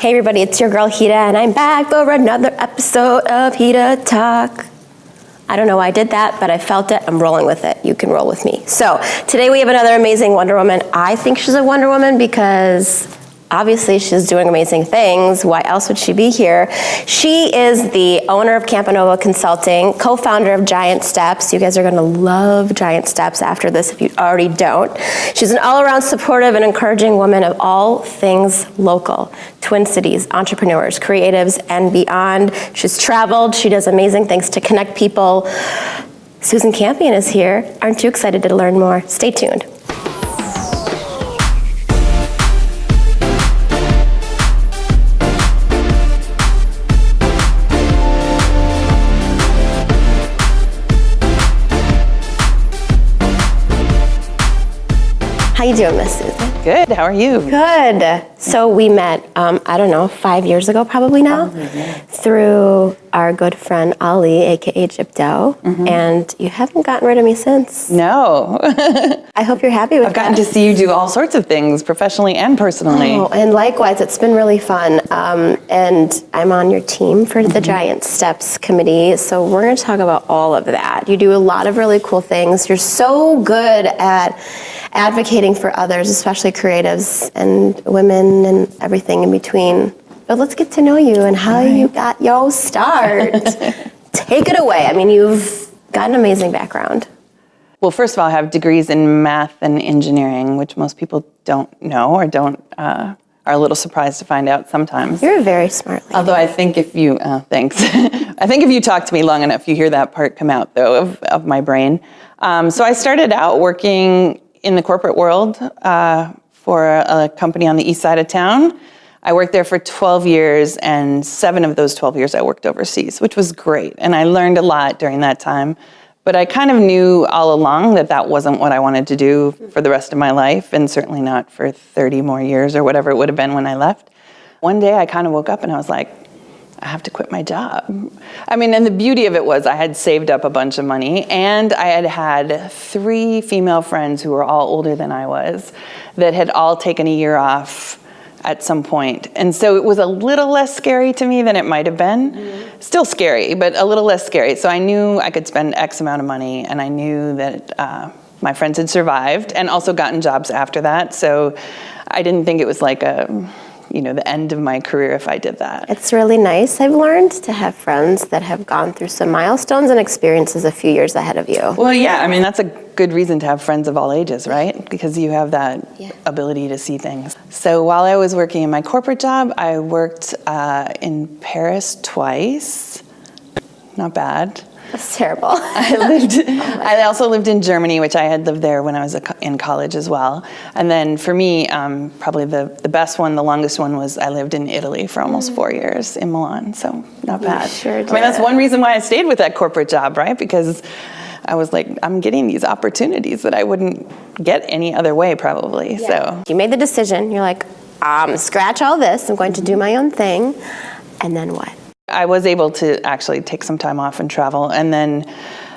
Hey everybody, it's your girl Hita, and I'm back for another episode of HitaTalk. I don't know why I did that, but I felt it. I'm rolling with it. You can roll with me. So today we have another amazing Wonder Woman. I think she's a Wonder Woman because obviously she's doing amazing things. Why else would she be here? She is the owner of Camponovo Consulting, co-founder of Giant Steps. You guys are gonna love Giant Steps after this if you already don't. She's an all-around supportive and encouraging woman of all things local, Twin Cities, entrepreneurs, creatives, and beyond. She's traveled, she does amazing things to connect people. Susan Campion is here. Aren't you excited to learn more? Stay tuned. How you doing, Miss Susan? Good, how are you? Good. So we met, I don't know, 5 years ago probably now, through our good friend Ali, aka Gypto, and you haven't gotten rid of me since. No. I hope you're happy with I've gotten to see you do all sorts of things, professionally and personally. Oh, and likewise, it's been really fun. And I'm on your team for the Giant Steps Committee, so we're gonna talk about all of that. You do a lot of really cool things. You're so good at advocating for others, especially creatives and women and everything in between. But let's get to know you and how you got your start. Take it away. I mean, you've got an amazing background. Well, first of all, I have degrees in math and engineering, which most people don't know or are a little surprised to find out sometimes. You're a very smart lady. Although I think if you, thanks. I think if you talk to me long enough, you hear that part come out, though, of my brain. So I started out working in the corporate world for a company on the east side of town. I worked there for 12 years, and 7 of those 12 years I worked overseas, which was great. And I learned a lot during that time. But I kind of knew all along that that wasn't what I wanted to do for the rest of my life, and certainly not for 30 more years or whatever it would have been when I left. One day I kind of woke up and I was like, I have to quit my job. I mean, and the beauty of it was I had saved up a bunch of money, and I had 3 female friends who were all older than I was that had all taken a year off at some point. And so it was a little less scary to me than it might have been. Still scary, but a little less scary. So I knew I could spend X amount of money, and I knew that my friends had survived and also gotten jobs after that. So I didn't think it was like the end of my career if I did that. It's really nice, I've learned, to have friends that have gone through some milestones and experiences a few years ahead of you. Well, yeah, I mean, that's a good reason to have friends of all ages, right? Because you have that ability to see things. So while I was working in my corporate job, I worked in Paris twice. Not bad. That's terrible. I also lived in Germany, which I had lived there when I was in college as well. And then for me, probably the best one, the longest one was I lived in Italy for almost 4 years in Milan. So not bad. Sure did. I mean, that's one reason why I stayed with that corporate job, right? Because I was like, I'm getting these opportunities that I wouldn't get any other way probably. Yeah. So you made the decision. You're like, scratch all this. I'm going to do my own thing. And then what? I was able to actually take some time off and travel, and then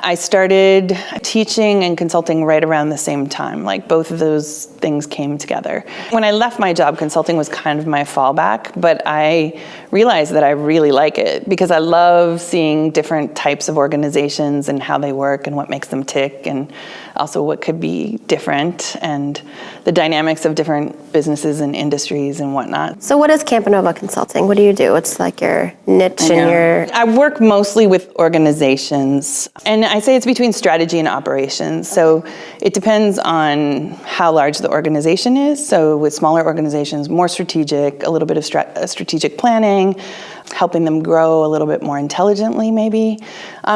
I started teaching and consulting right around the same time. Like both of those things came together. When I left my job, consulting was kind of my fallback, but I realized that I really like it because I love seeing different types of organizations and how they work and what makes them tick, and also what could be different, and the dynamics of different businesses and industries and whatnot. So what is Camponovo Consulting? What do you do? What's like your niche and your... I work mostly with organizations, and I say it's between strategy and operations. So it depends on how large the organization is. So with smaller organizations, more strategic, a little bit of strategic planning, helping them grow a little bit more intelligently maybe.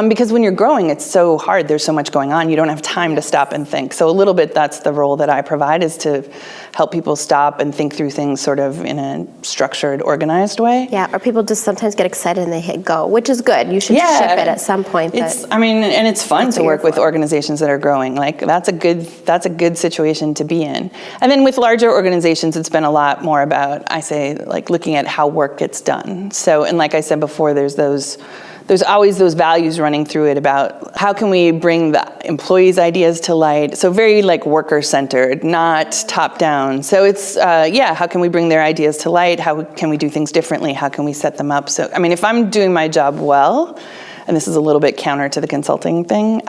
Because when you're growing, it's so hard, there's so much going on, you don't have time to stop and think. So a little bit that's the role that I provide, is to help people stop and think through things sort of in a structured, organized way. Yeah, or people just sometimes get excited and they hit go, which is good. You should ship it at some point. And it's fun to work with organizations that are growing. Like that's a good situation to be in. And then with larger organizations, it's been a lot more about, I say, like looking at how work gets done. So, and like I said before, there's those there's always those values running through it about how can we bring the employees' ideas to light. So very like worker-centered, not top-down. So it's, how can we bring their ideas to light? How can we do things differently? How can we set them up? So, I mean, if I'm doing my job well, and this is a little bit counter to the consulting thing,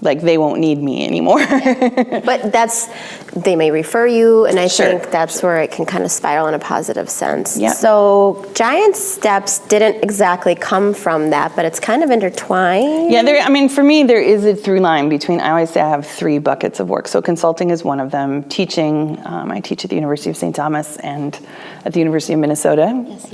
like they won't need me anymore. But they may refer you, and I Sure. think that's where it can kind of spiral in a positive sense. Yeah. So Giant Steps didn't exactly come from that, but it's kind of intertwined. Yeah, for me, there is a through line between, I always say I have 3 buckets of work. So consulting is one of them. Teaching, I teach at the University of St. Thomas and at the University of Minnesota. Yes,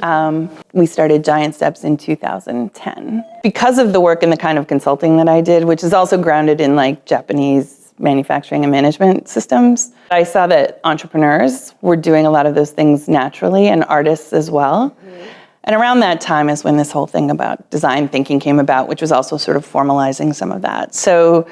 we started Giant Steps in 2010. Because of the work and the kind of consulting that I did, which is also grounded in like Japanese manufacturing and management systems, I saw that entrepreneurs were doing a lot of those things naturally, and artists as well. Mm-hmm. And around that time is when this whole thing about design thinking came about, which was also sort of formalizing some of that. So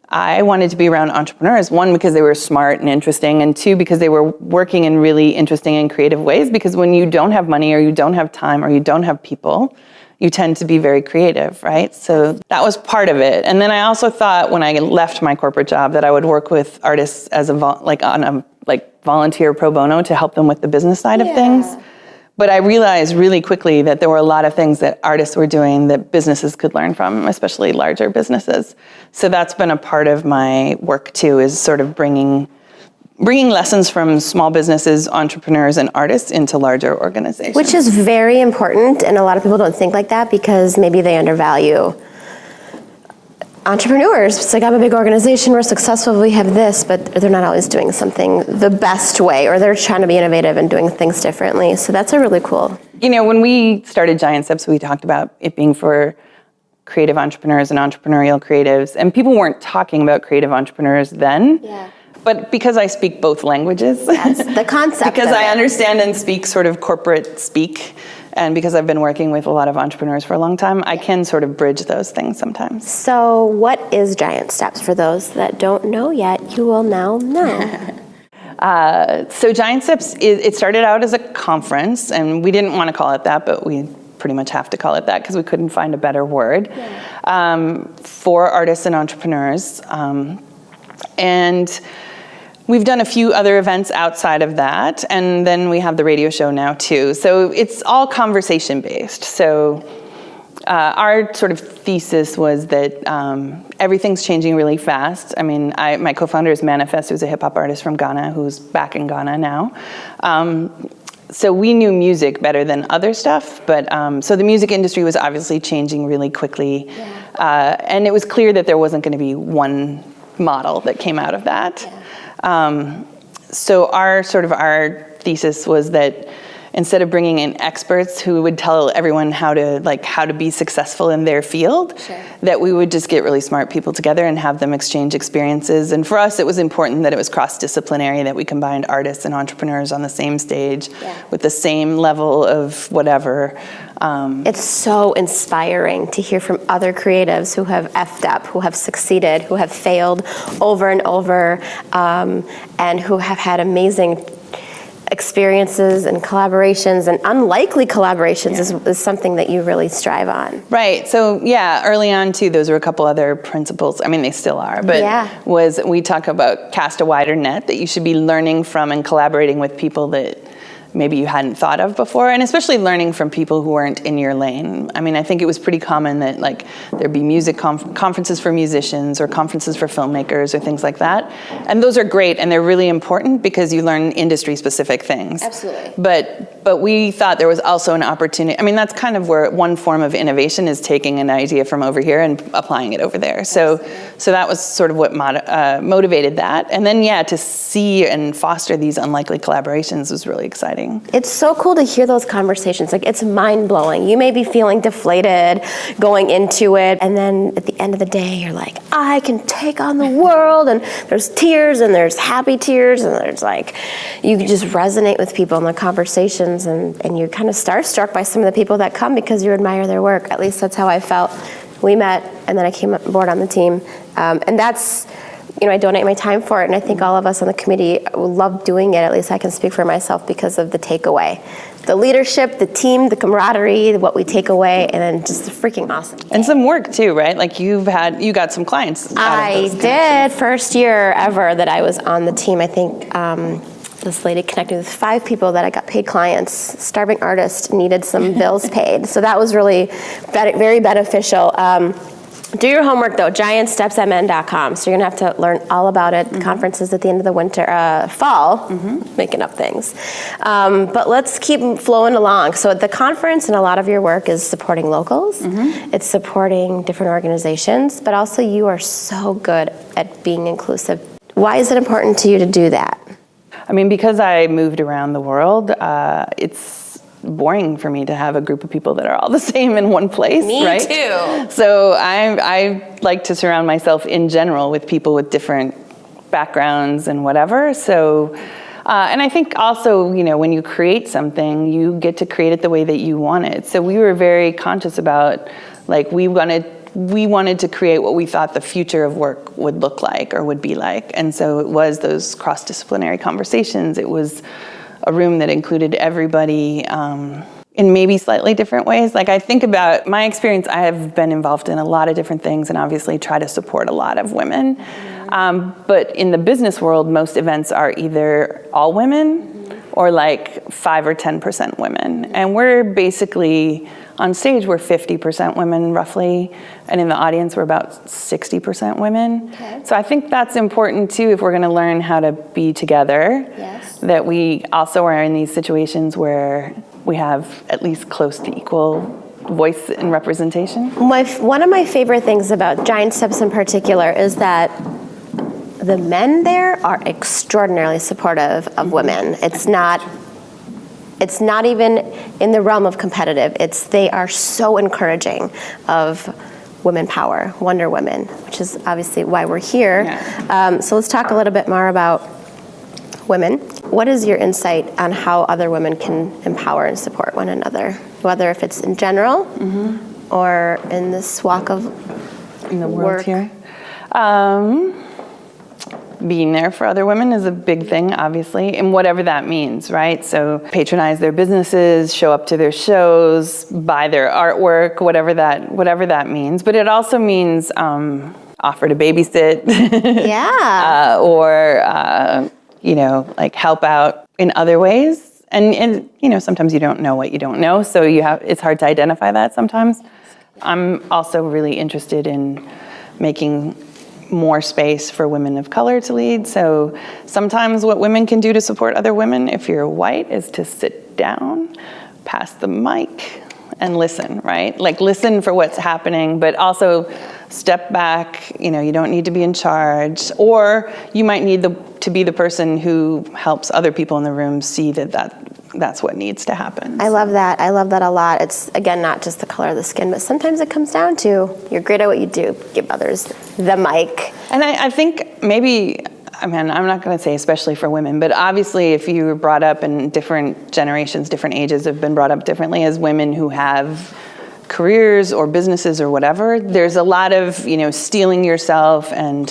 I wanted to be around entrepreneurs, 1, because they were smart and interesting, and 2, because they were working in really interesting and creative ways, because when you don't have money or you don't have time or you don't have people, you tend to be very creative, right? So that was part of it. And then I also thought when I left my corporate job that I would work with artists as volunteer pro bono to help them with the business side of things. But I realized really quickly that there were a lot of things that artists were doing that businesses could learn from, especially larger businesses. So that's been a part of my work too, is sort of bringing lessons from small businesses, entrepreneurs, and artists into larger organizations. Which is very important, and a lot of people don't think like that because maybe they undervalue entrepreneurs. It's like, I'm a big organization, we're successful, we have this, but they're not always doing something the best way, or they're trying to be innovative and doing things differently. So that's a really cool. When we started Giant Steps, we talked about it being for creative entrepreneurs and entrepreneurial creatives, and people weren't talking about creative entrepreneurs then. Yeah. But because I speak both languages, that's the concept. Because I understand and speak sort of corporate speak, and because I've been working with a lot of entrepreneurs for a long time, I can sort of bridge those things sometimes. So what is Giant Steps? For those that don't know yet, you will now know. So Giant Steps, it started out as a conference, and we didn't want to call it that, but we pretty much have to call it that because we couldn't find a better word, for artists and entrepreneurs. And we've done a few other events outside of that, and then we have the radio show now too. So it's all conversation-based. So our sort of thesis was that everything's changing really fast. I mean, my co-founder is Manifest, who's a hip-hop artist from Ghana, who's back in Ghana now. So we knew music better than other stuff, but so the music industry was obviously changing really quickly. And it was clear that there wasn't going to be one model that came out of that. So our thesis was that instead of bringing in experts who would tell everyone how to be successful in their field, that we would just get really smart people together and have them exchange experiences. And for us, it was important that it was cross-disciplinary, that we combined artists and entrepreneurs on the same stage with the same level of whatever. It's so inspiring to hear from other creatives who have effed up, who have succeeded, who have failed over and over, and who have had amazing experiences and collaborations, and unlikely collaborations is something that you really strive on. Right. So early on too, those were a couple other principles. I mean, they still are, but we talk about cast a wider net, that you should be learning from and collaborating with people that maybe you hadn't thought of before, and especially learning from people who weren't in your lane. I mean, I think it was pretty common that there'd be music conferences for musicians or conferences for filmmakers or things like that. And those are great, and they're really important because you learn industry-specific things. Absolutely. But we thought there was also an opportunity. I mean, that's kind of where one form of innovation is taking an idea from over here and applying it over there. So that was sort of what motivated that. And then, to see and foster these unlikely collaborations was really exciting. It's so cool to hear those conversations. It's mind-blowing. You may be feeling deflated going into it, and then at the end of the day, you're like, I can take on the world, and there's tears, and there's happy tears, and there's you just resonate with people in the conversations, and you're kind of starstruck by some of the people that come because you admire their work. At least that's how I felt. We met, and then I came aboard on the team, and that's I donate my time for it, and I think all of us on the committee love doing it. At least I can speak for myself because of the takeaway. The leadership, the team, the camaraderie, what we take away, and then just a freaking awesome day. And some work too, right? Like you got some clients. I did. First year ever that I was on the team. I think this lady connected with 5 people that I got paid clients. Starving artist needed some bills paid. So that was really very beneficial. Do your homework though, giantstepsmn.com. So you're gonna have to learn all about it. The conferences at the end of the fall, making up things. But let's keep flowing along. So at the conference, and a lot of your work is supporting locals. It's supporting different organizations, but also you are so good at being inclusive. Why is it important to you to do that? I mean, because I moved around the world, it's boring for me to have a group of people that are all the same in one place. Me right? too. So I like to surround myself in general with people with different backgrounds and whatever. So, and I think also, when you create something, you get to create it the way that you want it. So we were very conscious about, like, we wanted to create what we thought the future of work would look like or would be like. And so it was those cross-disciplinary conversations. It was a room that included everybody in maybe slightly different ways. Like I think about my experience, I have been involved in a lot of different things and obviously try to support a lot of women. But in the business world, most events are either all women or like 5 or 10% women. And we're basically, on stage, we're 50% women roughly, and in the audience, we're about 60% women. Okay. So I think that's important too if we're gonna learn how to be together, that we also are in these situations where we have at least close to equal voice and representation. One of my favorite things about Giant Steps in particular is that the men there are extraordinarily supportive of women. It's not even in the realm of competitive. They are so encouraging of women power, Wonder Women, which is obviously why we're here. Yeah. So let's talk a little bit more about women. What is your insight on how other women can empower and support one another, whether if it's in general or in this walk of in the world work? Here? Being there for other women is a big thing, obviously, and whatever that means, right? So patronize their businesses, show up to their shows, buy their artwork, whatever that means. But it also means offer to babysit, or like help out in other ways. And sometimes you don't know what you don't know, so it's hard to identify that sometimes. I'm also really interested in making more space for women of color to lead. So sometimes what women can do to support other women, if you're white, is to sit down, pass the mic, and listen, right? Like listen for what's happening, but also step back. You don't need to be in charge, or you might need to be the person who helps other people in the room see that's what needs to happen. I love that. I love that a lot. It's, again, not just the color of the skin, but sometimes it comes down to you're great at what you do. Give others the mic. And I think maybe, I'm not going to say especially for women, but obviously if you were brought up in different generations, different ages have been brought up differently as women who have careers or businesses or whatever, there's a lot of, stealing yourself and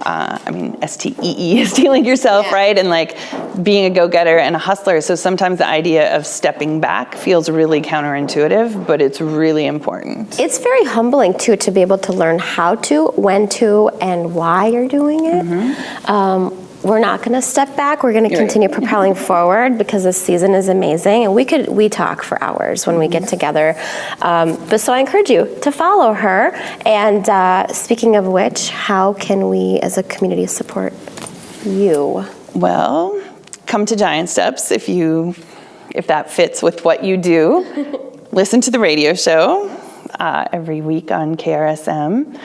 S3E14, stealing yourself, right? And like being a go-getter and a hustler. So sometimes the idea of stepping back feels really counterintuitive, but it's really important. It's very humbling too to be able to learn how to, when to, and why you're doing it. We're not going to step back. We're going to continue propelling forward because this season is amazing, and we talk for hours when we get together. But so I encourage you to follow her. And speaking of which, how can we as a community support you? Well, come to Giant Steps if that fits with what you do. Listen to the radio show every week on KRSM.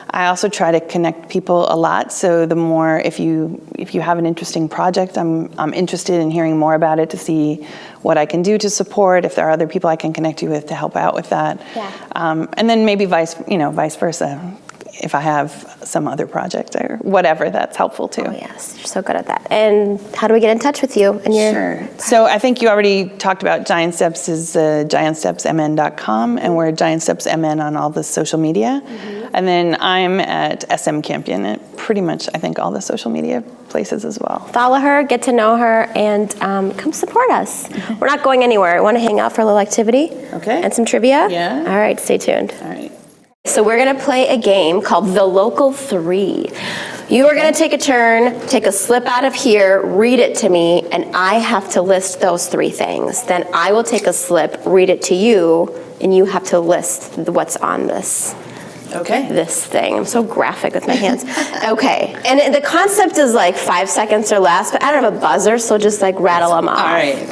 I also try to connect people a lot, so the more, if you have an interesting project, I'm interested in hearing more about it to see what I can do to support, if there are other people I can connect you with to help out with that. Yeah. And then maybe vice versa. if I have some other project or whatever, that's helpful too. Oh, yes, you're so good at that. And how do we get in touch with you? And Sure. So I think you already talked about Giant Steps is giantstepsmn.com, and we're Giant Steps MN on all the social media. And then I'm at SM Campion at pretty much, I think, all the social media places as well. Follow her, get to know her, and come support us. We're not going anywhere. I want to hang out for a little activity. Okay. And some trivia. Yeah. All right, stay tuned. All right. So we're going to play a game called The Local 3. You are going to take a turn, take a slip out of here, read it to me, and I have to list those 3 things. Then I will take a slip, read it to you, and you have to list what's on this thing. I'm so graphic with my hands. Okay. And the concept is like 5 seconds or less, but I don't have a buzzer, so just like rattle them off. All right.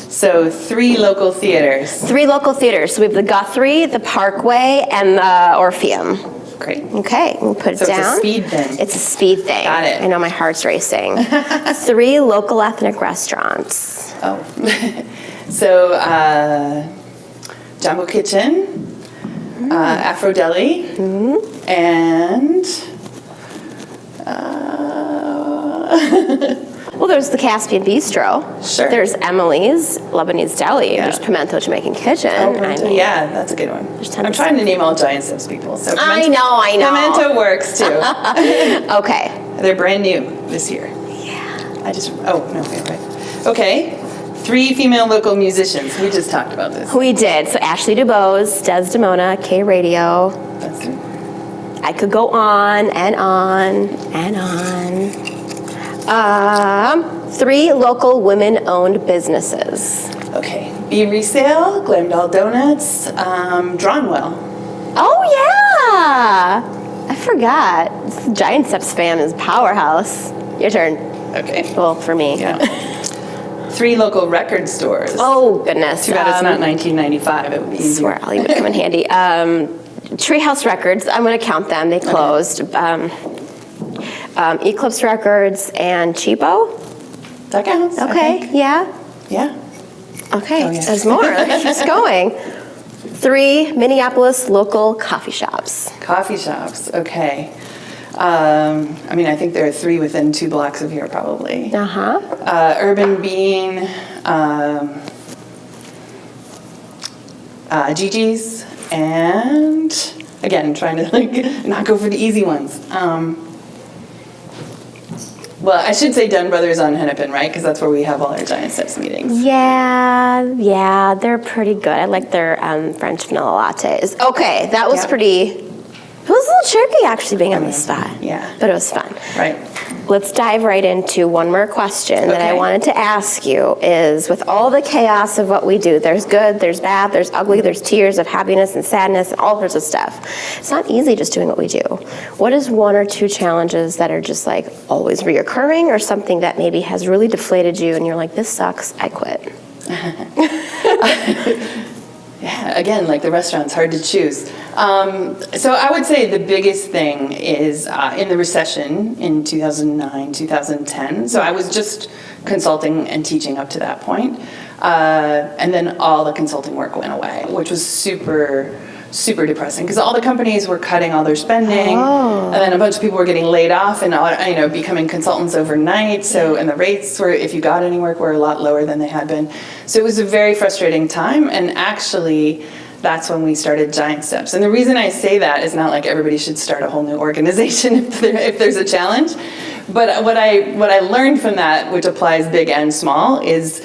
So 3 local theaters. 3 local theaters. So we have the Guthrie, the Parkway, and the Orpheum. Great. Okay, we'll put it down. It's a speed thing. It's a speed thing. Got it. I know, my heart's racing. 3 local ethnic restaurants. Oh. So Jumbo Kitchen, Afro Deli, and Well, there's the Caspian Bistro. Sure. There's Emily's Lebanese Deli. Yeah. There's Pimento Jamaican Kitchen. Yeah, that's a good one. I'm trying to name all Giant Steps people. So I know. Pimento works too. Okay. They're brand new this year. Yeah. Wait. Okay. 3 female local musicians. We just talked about this. We did. So Ashley DuBose, Desdemona, K Radio. That's good. I could go on and on and on. 3 local women-owned businesses. Okay. Be Resale, Glamdall Donuts, Drawnwell. Oh, yeah! I forgot. Giant Steps fan is powerhouse. Your turn. Okay. Well, for me. Yeah. 3 local record stores. Oh, goodness. Too bad it's not 1995. It would be I easier. swear, Ollie would come in handy. Treehouse Records, I'm going to count them. They closed. Eclipse Records and Cheapo. That counts. I Okay, think. yeah. Yeah. Okay, Oh, yeah. there's more. It keeps going. 3 Minneapolis local coffee shops. Coffee shops. Okay. I think there are 3 within 2 blocks of here, probably. Uh-huh. Urban Bean, Gigi's, and again, trying to not go for the easy ones. Well, I should say Dunn Brothers on Hennepin, right? Because that's where we have all our Giant Steps meetings. Yeah, they're pretty good. I like their French vanilla lattes. Okay, that was pretty. It was a little tricky actually being on the spot. Yeah. But it was fun. Right. Let's dive right into one more question that I Okay. wanted to ask you is, with all the chaos of what we do, there's good, there's bad, there's ugly, there's tears of happiness and sadness and all sorts of stuff. It's not easy just doing what we do. What is 1 or 2 challenges that are just like always reoccurring, or something that maybe has really deflated you and you're like, this sucks, I quit? Yeah, again, like the restaurant's hard to choose. So I would say the biggest thing is in the recession in 2009, 2010. So I was just consulting and teaching up to that point. And then all the consulting work went away, which was super depressing because all the companies were cutting all their spending, and then a bunch of people were getting laid off and becoming consultants overnight. So and the rates were, if you got any work, were a lot lower than they had been. So it was a very frustrating time, and actually that's when we started Giant Steps. And the reason I say that is not like everybody should start a whole new organization if there's a challenge, but what I learned from that, which applies big and small, is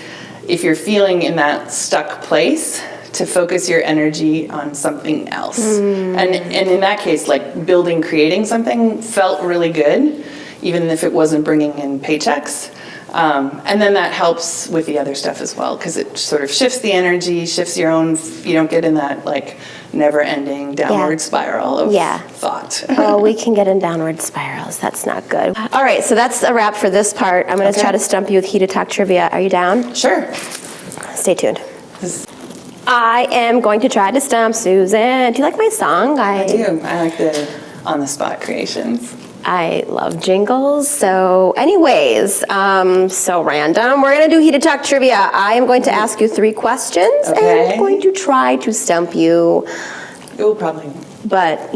if you're feeling in that stuck place, to focus your energy on something else. And in that case, like creating something felt really good, even if it wasn't bringing in paychecks. And then that helps with the other stuff as well, because it sort of shifts the energy, shifts your own, you don't get in that like never-ending downward spiral of thought. Oh, we can get in downward spirals. That's not good. All right, so that's a wrap for this part. I'm going to try to stump you with HitaTalk trivia. Are you down? Sure. Stay tuned. I am going to try to stump Susan. Do you like my song? I do. I like the on-the-spot creations. I love jingles. So anyways, so random. We're going to do HitaTalk trivia. I am going to ask you 3 questions, and I'm going to try to stump you. You'll probably. But,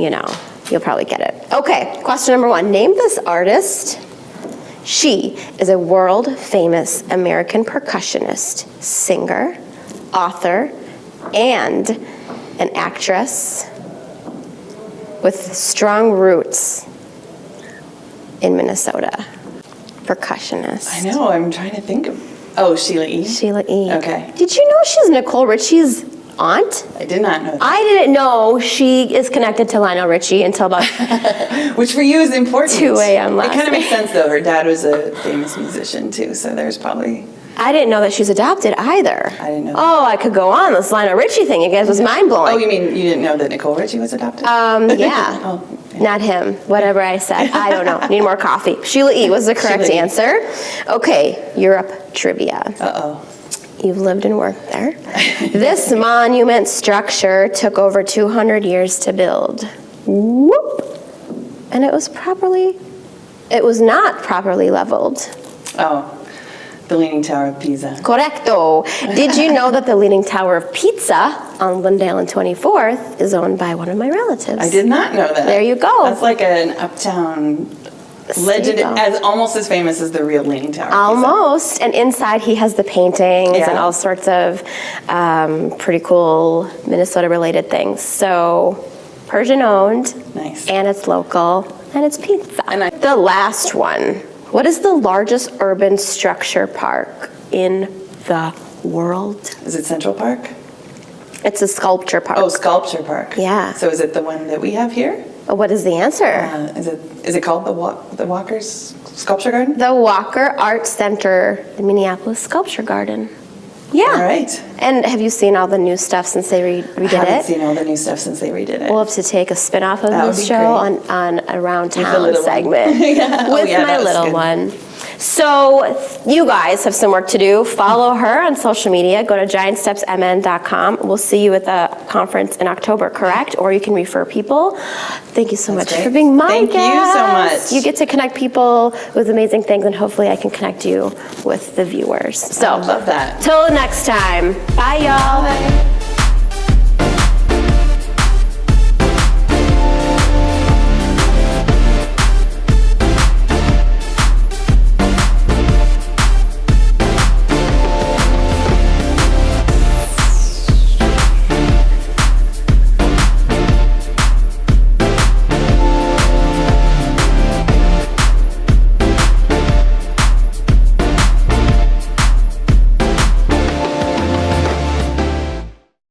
You'll probably get it. Okay, question number 1. Name this artist. She is a world-famous American percussionist, singer, author, and an actress with strong roots in Minnesota. Percussionist. I know, I'm trying to think of... Oh, Sheila E.? Sheila E. Okay. Did you know she's Nicole Richie's aunt? I did not know that. I didn't know she is connected to Lionel Richie until about Which for you is important. 2 a.m. last It kind of night. makes sense, though. Her dad was a famous musician, too, so there's probably... I didn't know that she's adopted either. I didn't know that. Oh, I could go on. This Lionel Richie thing, you guys, was mind-blowing. Oh, you mean you didn't know that Nicole Richie was adopted? Yeah. Oh, okay. Not him. Whatever I said. I don't know. Need more coffee. Sheila E. was the correct Sheila E. answer. Okay, Europe trivia. Uh-oh. You've lived and worked there. This monument structure took over 200 years to build. Whoop. And it was not properly leveled. Oh, the Leaning Tower of Pisa. Correcto. Did you know that the Leaning Tower of Pizza on Lindale and 24th is owned by one of my relatives? I did not know that. There you go. That's like an uptown legend, as almost as famous as the real Leaning Tower of Pisa. Almost. And inside he has the paintings Yeah. and all sorts of pretty cool Minnesota-related things. So Persian owned. Nice. And it's local. And it's pizza. And the last one. What is the largest urban structure park in the world? Is it Central Park? It's a sculpture park. Oh, Sculpture Park. Yeah. So is it the one that we have here? What is the answer? Is it called the Walker's Sculpture Garden? The Walker Art Center, the Minneapolis Sculpture Garden. Yeah. All right. And have you seen all the new stuff since they redid I haven't it? seen all the new stuff since they redid it. We'll have to take a spin-off of That would this be show great. on Around the Town little one. segment Yeah. Oh, with yeah, my that was little good. one. So you guys have some work to do. Follow her on social media. Go to giantstepsmn.com. We'll see you at the conference in October, correct? Or you can refer people. Thank you so much great. for being my Thank guest. you so much. You get to connect people with amazing things, and hopefully I can connect you with the viewers. So I love that. till next time. Bye, y'all.